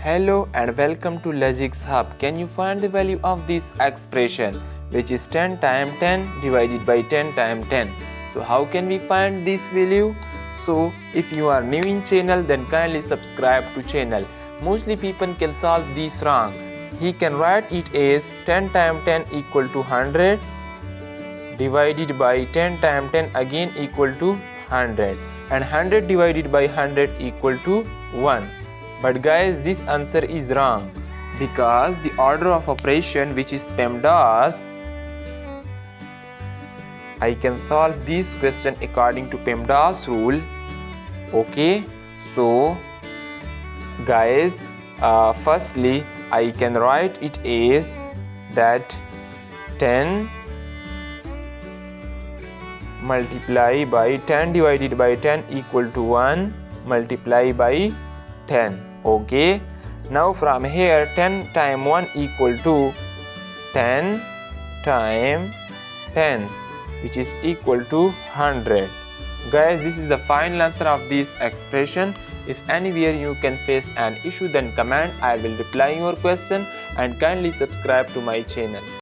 Hello and welcome to Logic's Hub. Can you find the value of this expression, which is 10 times 10 divided by 10 times 10? So how can we find this value? So if you are new in channel, then kindly subscribe to channel. Mostly people can solve this wrong. He can write it as 10 times 10 equal to 100 divided by 10 times 10 again equal to 100, and 100 divided by 100 equal to 1. But guys, this answer is wrong because the order of operation, which is PEMDAS, I can solve this question according to PEMDAS rule. Okay, so guys, firstly I can write it as that 10 multiply by 10 divided by 10 equal to 1 multiply by 10. Okay, now from here 10 times 1 equal to 10 times 10, which is equal to 100. Guys, this is the final answer of this expression. If anywhere you can face an issue, then comment. I will reply your question, and kindly subscribe to my channel.